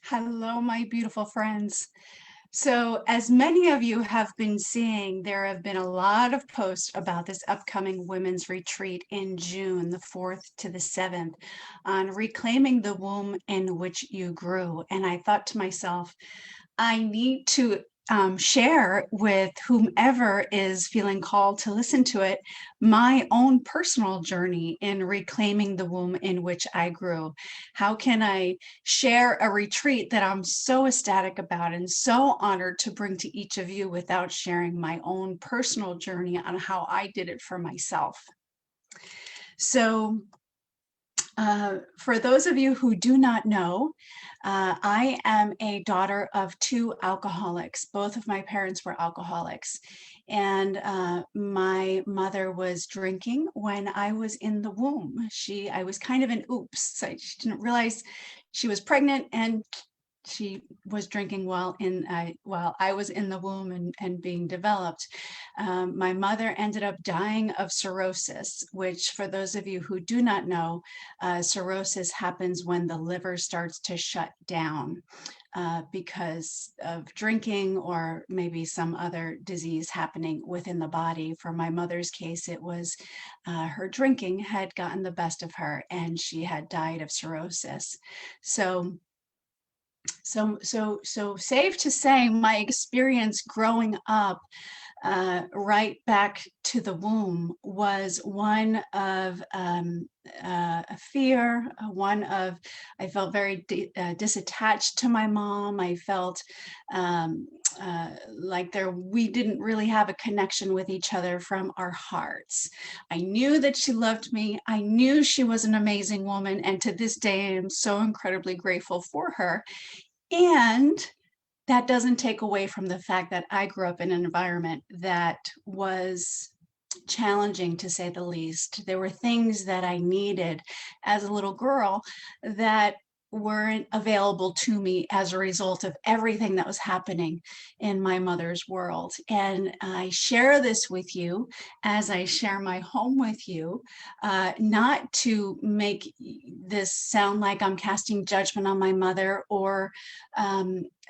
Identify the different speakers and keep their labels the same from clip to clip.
Speaker 1: Hello, my beautiful friends. So, as many of you have been seeing, there have been a lot of posts about this upcoming women's retreat in June, the 4th to the 7th, on reclaiming the womb in which you grew. And I thought to myself, I need to share with whomever is feeling called to listen to it my own personal journey in reclaiming the womb in which I grew. How can I share a retreat that I'm so ecstatic about and so honored to bring to each of you without sharing my own personal journey on how I did it for myself? So, for those of you who do not know, I am a daughter of two alcoholics. Both of my parents were alcoholics. And my mother was drinking when I was in the womb. I was kind of an oops. She didn't realize she was pregnant and she was drinking while I was in the womb and being developed. My mother ended up dying of cirrhosis, which, for those of you who do not know, cirrhosis happens when the liver starts to shut down because of drinking or maybe some other disease happening within the body. For my mother's case, it was her drinking had gotten the best of her and she had died of cirrhosis. So safe to say, my experience growing up right back to the womb was one of a fear, one of I felt very disattached to my mom. I felt like we didn't really have a connection with each other from our hearts. I knew that she loved me. I knew she was an amazing woman, and to this day, I am so incredibly grateful for her. And that doesn't take away from the fact that I grew up in an environment that was challenging, to say the least. There were things that I needed as a little girl that weren't available to me as a result of everything that was happening in my mother's world. And I share this with you as I share my home with you, not to make this sound like I'm casting judgment on my mother or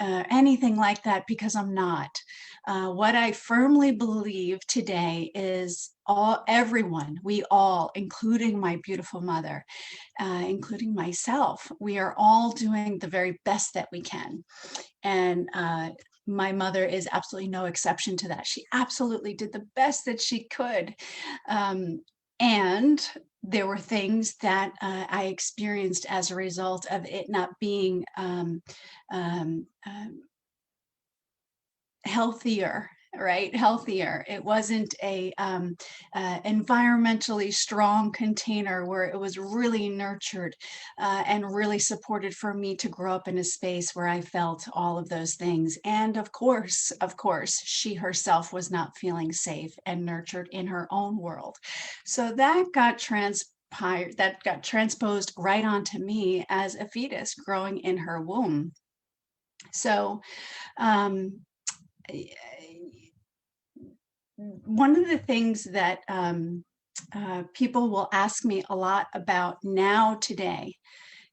Speaker 1: anything like that, because I'm not. What I firmly believe today is we all, including my beautiful mother, including myself, we are all doing the very best that we can. And my mother is absolutely no exception to that. She absolutely did the best that she could. And there were things that I experienced as a result of it not being healthier, right? Healthier. It wasn't a environmentally strong container where it was really nurtured and really supported for me to grow up in a space where I felt all of those things. And of course, she herself was not feeling safe and nurtured in her own world. So that got transposed right onto me as a fetus growing in her womb. So one of the things that people will ask me a lot about now today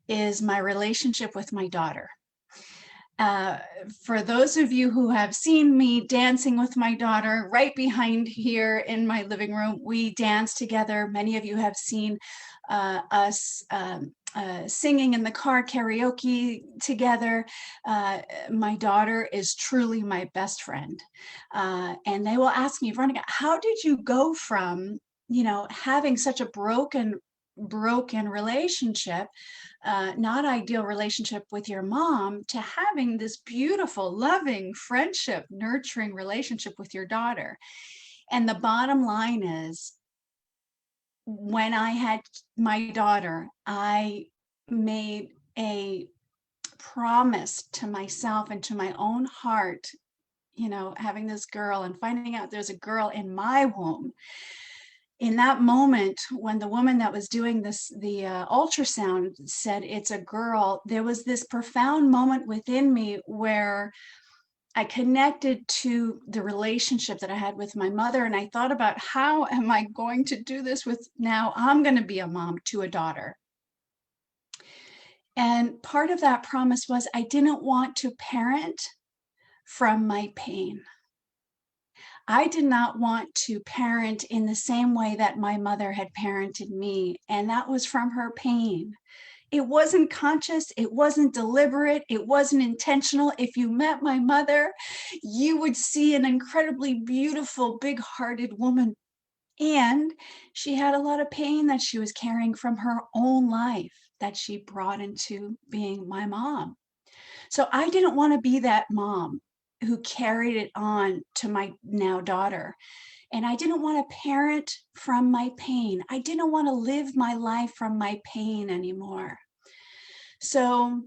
Speaker 1: is my relationship with my daughter. For those of you who have seen me dancing with my daughter right behind here in my living room, we dance together. Many of you have seen us singing in the car karaoke together. My daughter is truly my best friend. And they will ask me, Veronica, how did you go from, having such a broken relationship, not ideal relationship with your mom, to having this beautiful, loving, friendship, nurturing relationship with your daughter? And the bottom line is, when I had my daughter, I made a promise to myself and to my own heart, having this girl and finding out there's a girl in my womb. In that moment, when the woman that was doing the ultrasound said it's a girl, there was this profound moment within me where I connected to the relationship that I had with my mother. And I thought about, how am I going to do this now I'm going to be a mom to a daughter? And part of that promise was I didn't want to parent from my pain. I did not want to parent in the same way that my mother had parented me, and that was from her pain. It wasn't conscious, it wasn't deliberate, it wasn't intentional. If you met my mother, you would see an incredibly beautiful, big-hearted woman, and she had a lot of pain that she was carrying from her own life that she brought into being my mom. So I didn't want to be that mom who carried it on to my now daughter. And I didn't want to parent from my pain. I didn't want to live my life from my pain anymore. So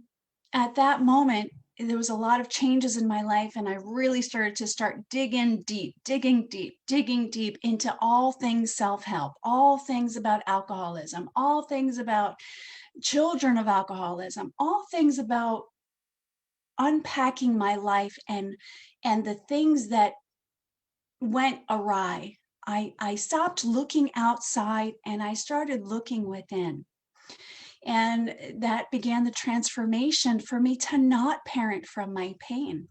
Speaker 1: at that moment, there was a lot of changes in my life, and I really started to digging deep into all things self-help, all things about alcoholism, all things about children of alcoholism, all things about unpacking my life and the things that went awry. I stopped looking outside and I started looking within. And that began the transformation for me to not parent from my pain.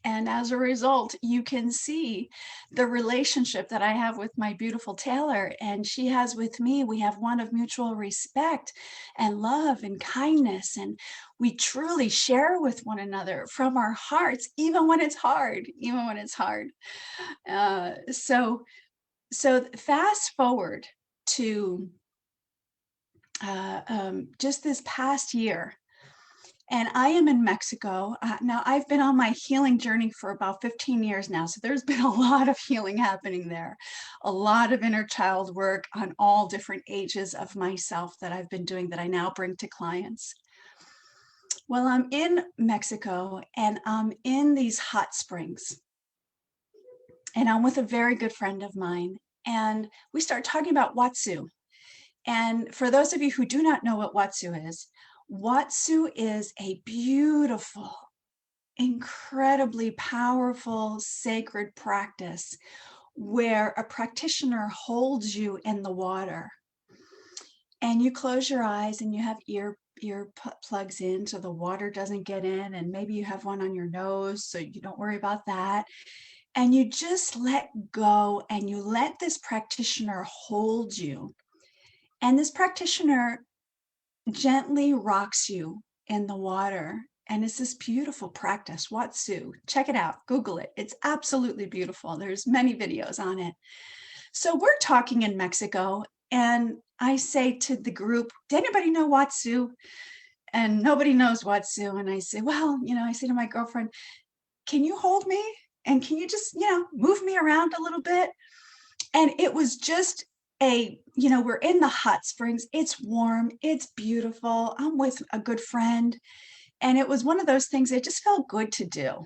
Speaker 1: And as a result, you can see the relationship that I have with my beautiful Taylor and she has with me. We have one of mutual respect and love and kindness. And we truly share with one another from our hearts, even when it's hard, even when it's hard. So fast forward to just this past year, and I am in Mexico. Now, I've been on my healing journey for about 15 years now, so there's been a lot of healing happening there, a lot of inner child work on all different ages of myself that I've been doing that I now bring to clients. Well, I'm in Mexico and I'm in these hot springs, and I'm with a very good friend of mine, and we start talking about Watsu. And for those of you who do not know what Watsu is a beautiful, incredibly powerful, sacred practice where a practitioner holds you in the water and you close your eyes and you have ear plugs in so the water doesn't get in, and maybe you have one on your nose so you don't worry about that, and you just let go and you let this practitioner hold you. And this practitioner gently rocks you in the water. And it's this beautiful practice, Watsu. Check it out, Google it. It's absolutely beautiful. There's many videos on it. So we're talking in Mexico, and I say to the group, does anybody know Watsu? And nobody knows Watsu. And I say, well, I say to my girlfriend, can you hold me? And can you just, move me around a little bit? And it was just we're in the hot springs. It's warm. It's beautiful. I'm with a good friend. And it was one of those things that just felt good to do.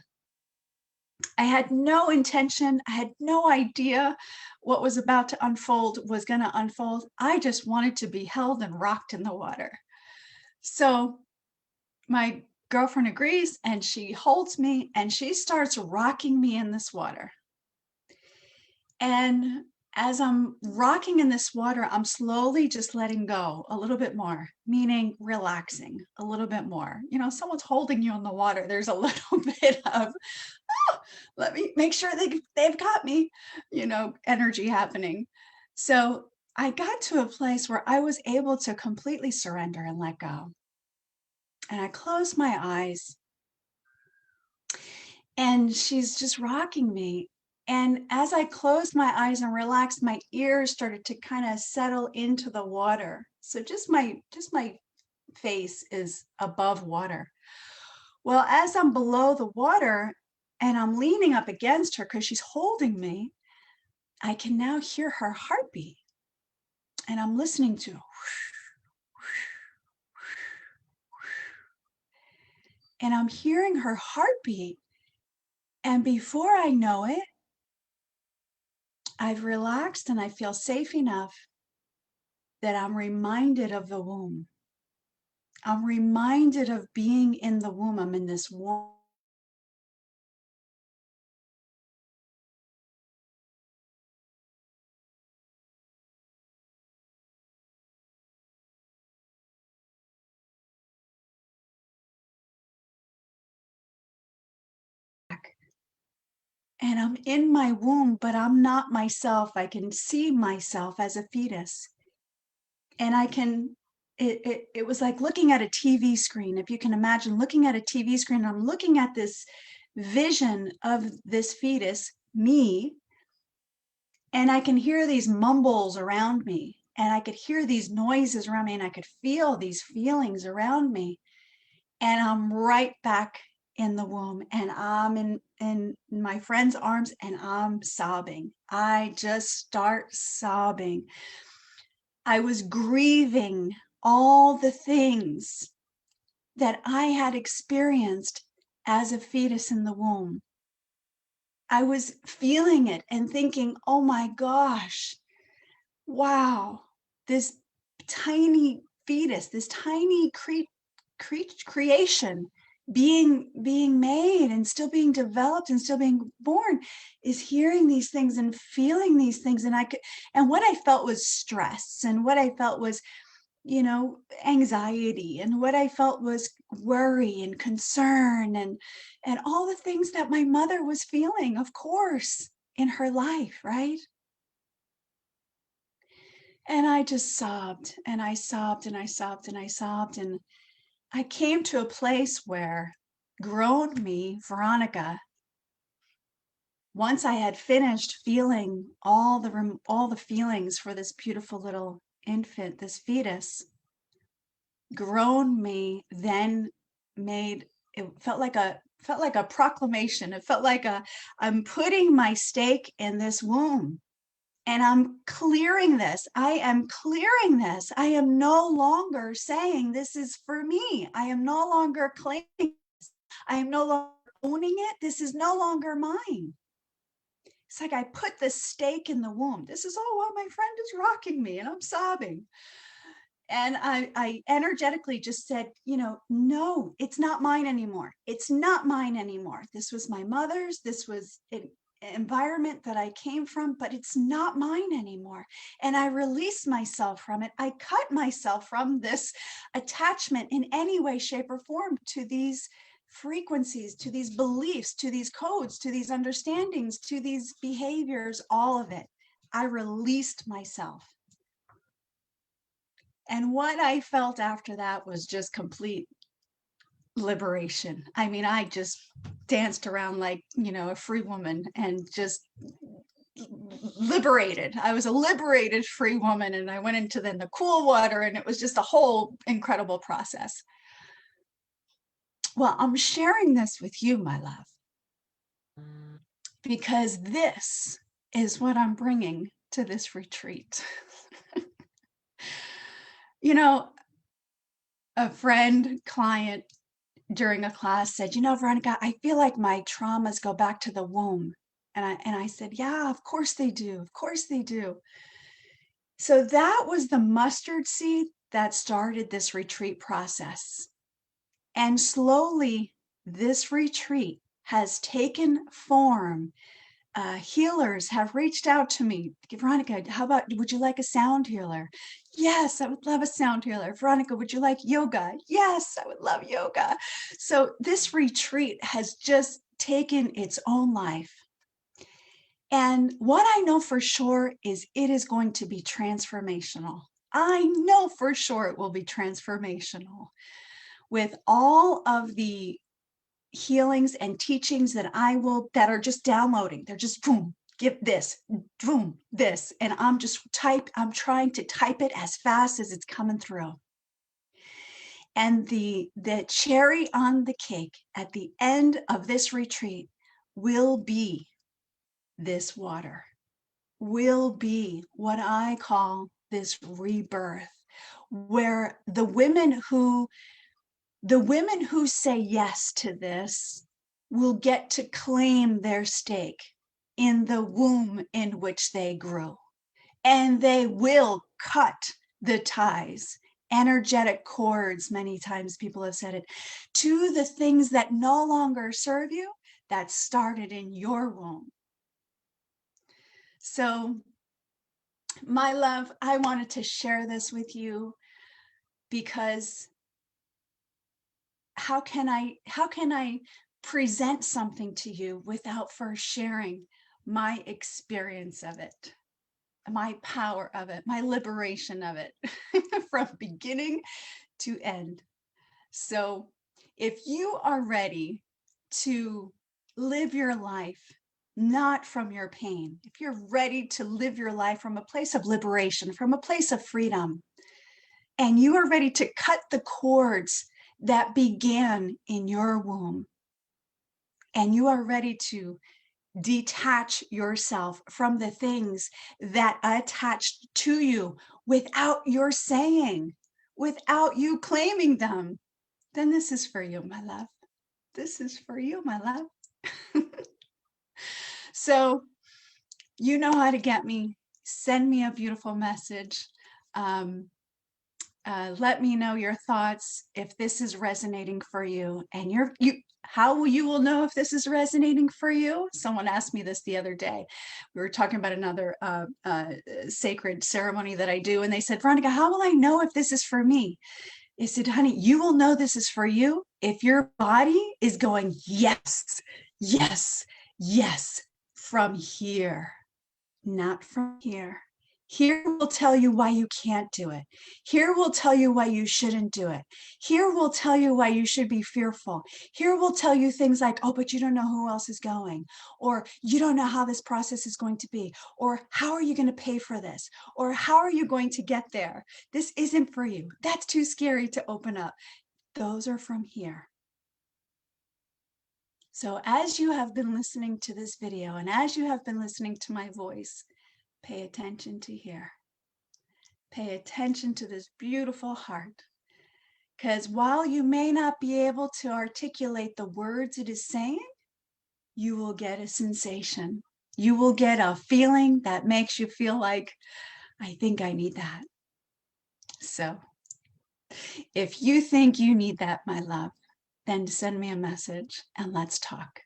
Speaker 1: I had no intention. I had no idea what was about to unfold was going to unfold. I just wanted to be held and rocked in the water. So my girlfriend agrees and she holds me and she starts rocking me in this water. And as I'm rocking in this water, I'm slowly just letting go a little bit more, meaning relaxing a little bit more. Someone's holding you in the water. There's a little bit of, let me make sure they've got me, energy happening. So I got to a place where I was able to completely surrender and let go. And I closed my eyes and she's just rocking me. And as I closed my eyes and relaxed, my ears started to kind of settle into the water. So just my face is above water. Well, as I'm below the water and I'm leaning up against her because she's holding me, I can now hear her heartbeat. And I'm listening to, and I'm hearing her heartbeat. And before I know it, I've relaxed and I feel safe enough that I'm reminded of the womb. I'm reminded of being in the womb. I'm in this warm and I'm in my womb, but I'm not myself. I can see myself as a fetus. And I can, it was like looking at a TV screen. If you can imagine looking at a TV screen, I'm looking at this vision of this fetus, me, and I can hear these mumbles around me, and I could hear these noises around me, and I could feel these feelings around me. And I'm right back in the womb, and I'm in my friend's arms, and I'm sobbing. I just start sobbing. I was grieving all the things that I had experienced as a fetus in the womb. I was feeling it and thinking, oh my gosh, wow, this tiny fetus, this tiny creation being made and still being developed and still being born is hearing these things and feeling these things. And what I felt was stress, and what I felt was, anxiety, and what I felt was worry and concern, and all the things that my mother was feeling, of course, in her life, right? And I just sobbed, and I sobbed, and I sobbed, and I sobbed. And I came to a place where grown me, Veronica, once I had finished feeling all the feelings for this beautiful little infant, this fetus, grown me then made, it felt like a proclamation. It felt like I'm putting my stake in this womb, and I'm clearing this. I am clearing this. I am no longer saying this is for me. I am no longer claiming this. I am no longer owning it. This is no longer mine. It's like I put the stake in the womb. This is all while my friend is rocking me and I'm sobbing. And I energetically just said, no, it's not mine anymore. It's not mine anymore. This was my mother's. This was an environment that I came from, but it's not mine anymore. And I released myself from it. I cut myself from this attachment in any way, shape, or form to these frequencies, to these beliefs, to these codes, to these understandings, to these behaviors, all of it. I released myself. And what I felt after that was just complete liberation. I mean, I just danced around like, a free woman, and just liberated. I was a liberated free woman, and I went into then the cool water, and it was just a whole incredible process. Well, I'm sharing this with you, my love, because this is what I'm bringing to this retreat. A friend, client during a class said, Veronica, I feel like my traumas go back to the womb. And I said, yeah, of course they do. Of course they do. So that was the mustard seed that started this retreat process. And slowly, this retreat has taken form. Healers have reached out to me. Veronica, would you like a sound healer? Yes, I would love a sound healer. Veronica, would you like yoga? Yes, I would love yoga. So this retreat has just taken its own life. And what I know for sure is it is going to be transformational. I know for sure it will be transformational, with all of the healings and teachings that are just downloading. They're just boom, give this, boom, this. And I'm trying to type it as fast as it's coming through. And the cherry on the cake at the end of this retreat will be this water, will be what I call this rebirth, where the women who say yes to this will get to claim their stake in the womb in which they grew. And they will cut the ties, energetic cords, many times people have said it, to the things that no longer serve you, that started in your womb. So, my love, I wanted to share this with you because how can I present something to you without first sharing my experience of it, my power of it, my liberation of it from beginning to end. So if you are ready to live your life not from your pain, if you're ready to live your life from a place of liberation, from a place of freedom, and you are ready to cut the cords that began in your womb, and you are ready to detach yourself from the things that attached to you without your saying, without you claiming them, then this is for you, my love. This is for you, my love. So you know how to get me. Send me a beautiful message. Um, let me know your thoughts if this is resonating for you. And how you will know if this is resonating for you. Someone asked me this the other day. We were talking about another sacred ceremony that I do, and they said, Veronica, how will I know if this is for me? I said, honey, you will know this is for you if your body is going, yes, yes, yes, from here, not from here. Here will tell you why you can't do it. Here will tell you why you shouldn't do it. Here will tell you why you should be fearful. Here will tell you things like, oh, but you don't know who else is going, or you don't know how this process is going to be, or how are you going to pay for this, or how are you going to get there? This isn't for you. That's too scary to open up. Those are from here. So as you have been listening to this video and as you have been listening to my voice, pay attention to here. Pay attention to this beautiful heart. Because while you may not be able to articulate the words it is saying, you will get a sensation. You will get a feeling that makes you feel like, I think I need that. So if you think you need that, my love, then send me a message and let's talk.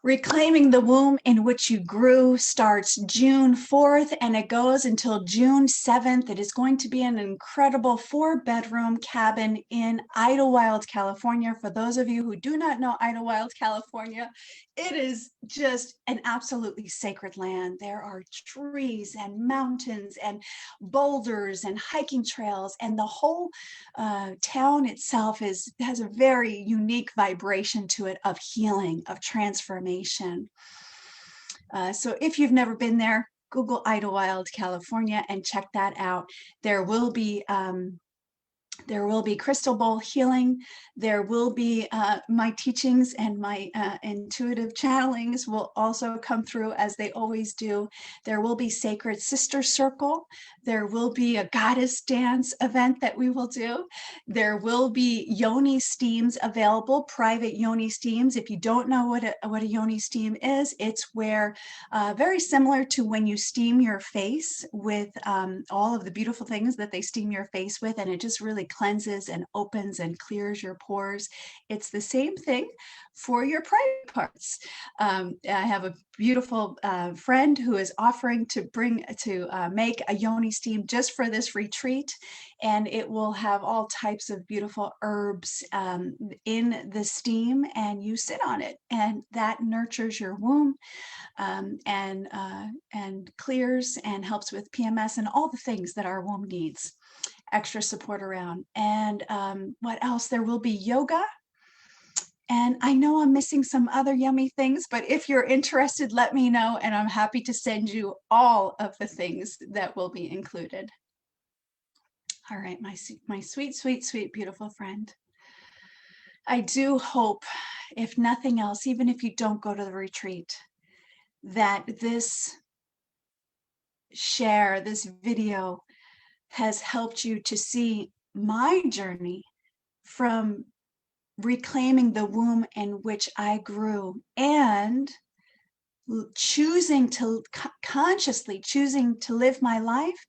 Speaker 1: Reclaiming the Womb in Which You Grew starts June 4th and it goes until June 7th. It is going to be an incredible 4-bedroom cabin in Idlewild, California. For those of you who do not know Idlewild, California, it is just an absolutely sacred land. There are trees and mountains and boulders and hiking trails, and the whole town itself has a very unique vibration to it of healing, of transformation. So if you've never been there, Google Idlewild, California, and check that out. There will be crystal bowl healing. There will be my teachings and my intuitive channelings will also come through as they always do. There will be sacred sister circle. There will be a goddess dance event that we will do. There will be yoni steams available, private yoni steams. If you don't know what a yoni steam is, it's where very similar to when you steam your face with all of the beautiful things that they steam your face with, and it just really cleanses and opens and clears your pores. It's the same thing for your private parts. I have a beautiful friend who is offering to make a yoni steam just for this retreat, and it will have all types of beautiful herbs in the steam, and you sit on it, and that nurtures your womb and clears and helps with PMS and all the things that our womb needs. Extra support around. And what else? There will be yoga. And I know I'm missing some other yummy things, but if you're interested, let me know, and I'm happy to send you all of the things that will be included. All right, my sweet, sweet, sweet, beautiful friend. I do hope, if nothing else, even if you don't go to the retreat, that this video has helped you to see my journey from reclaiming the womb in which I grew and consciously choosing to live my life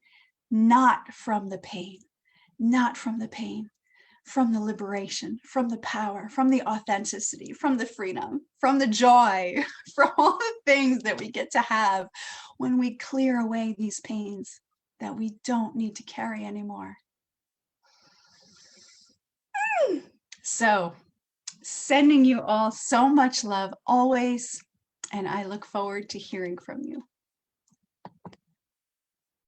Speaker 1: not from the pain, from the liberation, from the power, from the authenticity, from the freedom, from the joy, from all the things that we get to have when we clear away these pains that we don't need to carry anymore. So Sending you all so much love always, and I look forward to hearing from you.